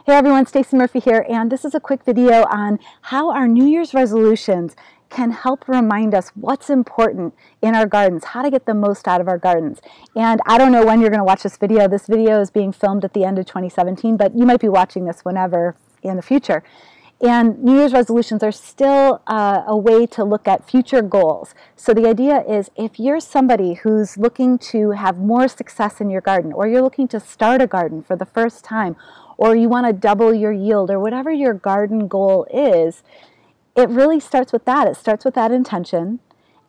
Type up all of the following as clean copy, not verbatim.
Hey everyone, Stacey Murphy here, and this is a quick video on how our New Year's resolutions can help remind us what's important in our gardens, how to get the most out of our gardens. And I don't know when you're going to watch this video. This video is being filmed at the end of 2017, but you might be watching this whenever in the future. And New Year's resolutions are still a way to look at future goals. So the idea is if you're somebody who's looking to have more success in your garden, or you're looking to start a garden for the first time, or you want to double your yield, or whatever your garden goal is, it really starts with that. It starts with that intention.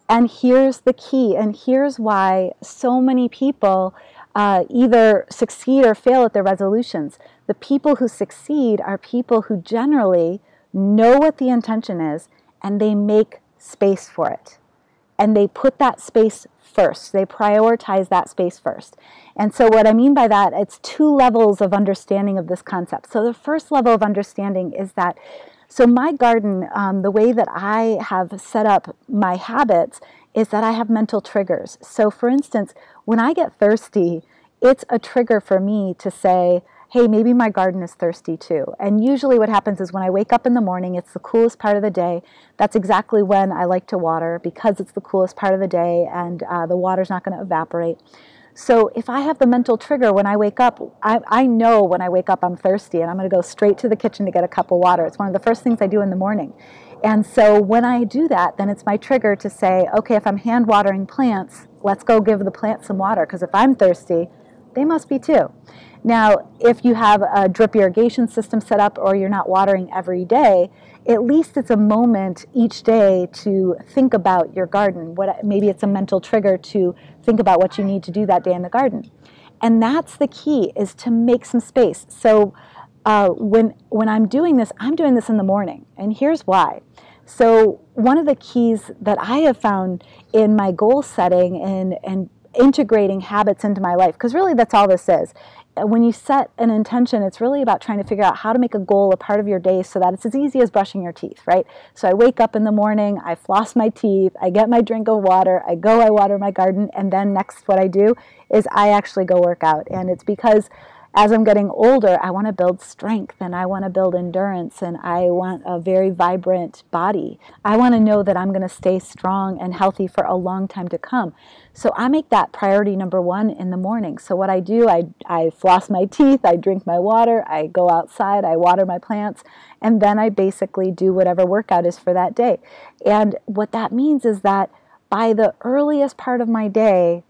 And here's the key, and here's why so many people either succeed or fail at their resolutions. The people who succeed are people who generally know what the intention is, and they make space for it. And they put that space first. They prioritize that space first. And so what I mean by that, it's two levels of understanding of this concept. So the first level of understanding is that, so my garden, the way that I have set up my habits is that I have mental triggers. So for instance, when I get thirsty, it's a trigger for me to say, hey, maybe my garden is thirsty too. And usually what happens is when I wake up in the morning, it's the coolest part of the day. That's exactly when I like to water, because it's the coolest part of the day and the water's not going to evaporate. So if I have the mental trigger when I wake up, I know when I wake up I'm thirsty and I'm going to go straight to the kitchen to get a cup of water. It's one of the first things I do in the morning. And so when I do that, then it's my trigger to say, okay, if I'm hand watering plants, let's go give the plants some water, because if I'm thirsty, they must be too. Now, if you have a drip irrigation system set up or you're not watering every day, at least it's a moment each day to think about your garden. Maybe it's a mental trigger to think about what you need to do that day in the garden. And that's the key, is to make some space. So when I'm doing this in the morning, and here's why. So one of the keys that I have found in my goal setting and integrating habits into my life, because really that's all this is. When you set an intention, it's really about trying to figure out how to make a goal a part of your day so that it's as easy as brushing your teeth, right? So I wake up in the morning, I floss my teeth, I get my drink of water, I water my garden, and then next what I do is I actually go work out. And it's because as I'm getting older, I want to build strength, and I want to build endurance, and I want a very vibrant body. I want to know that I'm going to stay strong and healthy for a long time to come. So I make that priority number one in the morning. So what I do, I floss my teeth, I drink my water, I go outside, I water my plants, and then I basically do whatever workout is for that day. And what that means is that by the earliest part of my day,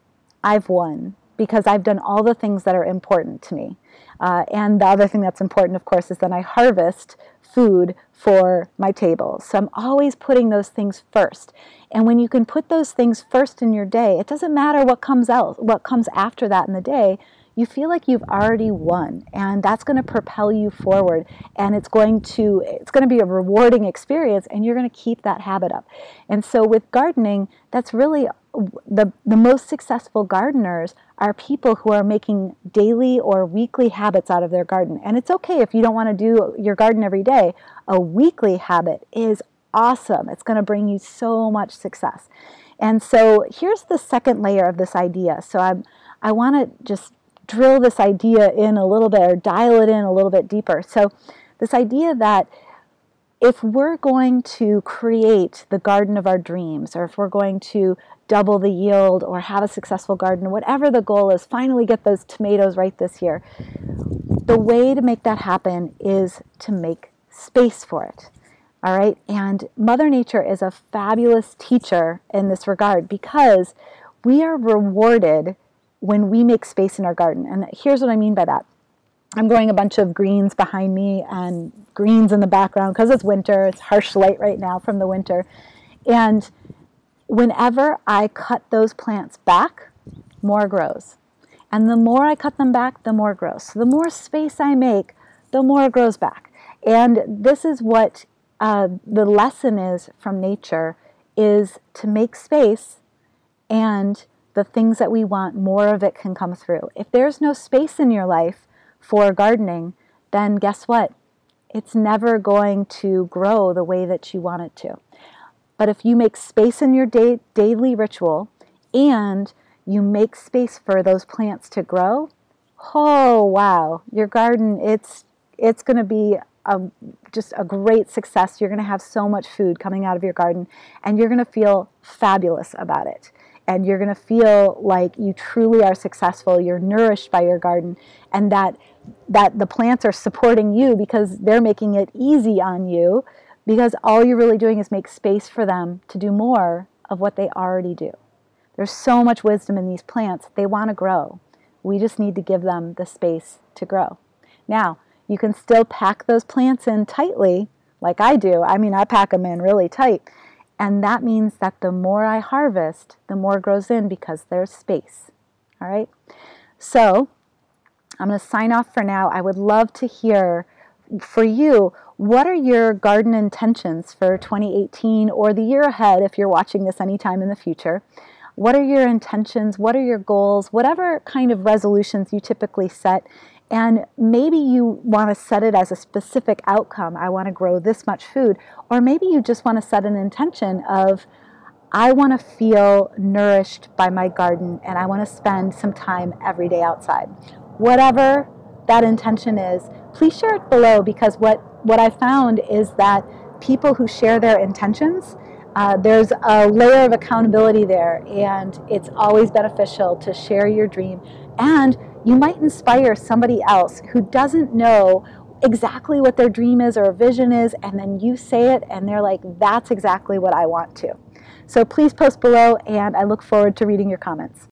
I've won, because I've done all the things that are important to me. And the other thing that's important, of course, is that I harvest food for my table. So I'm always putting those things first. And when you can put those things first in your day, it doesn't matter what comes after that in the day, you feel like you've already won, and that's going to propel you forward, and it's going to be a rewarding experience, and you're going to keep that habit up. And so with gardening, that's really the most successful gardeners are people who are making daily or weekly habits out of their garden. And it's okay if you don't want to do your garden every day. A weekly habit is awesome. It's going to bring you so much success. And so here's the second layer of this idea. So I want to just drill this idea in a little bit, or dial it in a little bit deeper. So this idea that if we're going to create the garden of our dreams, or if we're going to double the yield or have a successful garden, whatever the goal is, finally get those tomatoes right this year, the way to make that happen is to make space for it. All right? And Mother Nature is a fabulous teacher in this regard, because we are rewarded when we make space in our garden. And here's what I mean by that. I'm growing a bunch of greens behind me and greens in the background because it's winter. It's harsh light right now from the winter. And whenever I cut those plants back, more grows. And the more I cut them back, the more grows. So the more space I make, the more grows back. And this is what the lesson is from nature, is to make space, and the things that we want, more of it can come through. If there's no space in your life for gardening, then guess what? It's never going to grow the way that you want it to. But if you make space in your daily ritual, and you make space for those plants to grow, oh wow, your garden, it's it's going to be just a great success. You're going to have so much food coming out of your garden, and you're going to feel fabulous about it. And you're going to feel like you truly are successful. You're nourished by your garden, and that the plants are supporting you because they're making it easy on you, because all you're really doing is make space for them to do more of what they already do. There's so much wisdom in these plants. They want to grow. We just need to give them the space to grow. Now, you can still pack those plants in tightly, like I do. I mean, I pack them in really tight. And that means that the more I harvest, the more grows in because there's space. All right? So I'm going to sign off for now. I would love to hear for you, what are your garden intentions for 2018 or the year ahead if you're watching this anytime in the future? What are your intentions? What are your goals? Whatever kind of resolutions you typically set. And maybe you want to set it as a specific outcome. I want to grow this much food. Or maybe you just want to set an intention of, I want to feel nourished by my garden and I want to spend some time every day outside. Whatever that intention is, please share it below, because what I found is that people who share their intentions, there's a layer of accountability there, and it's always beneficial to share your dream. And you might inspire somebody else who doesn't know exactly what their dream is or vision is, and then you say it and they're like, that's exactly what I want to. So please post below, and I look forward to reading your comments.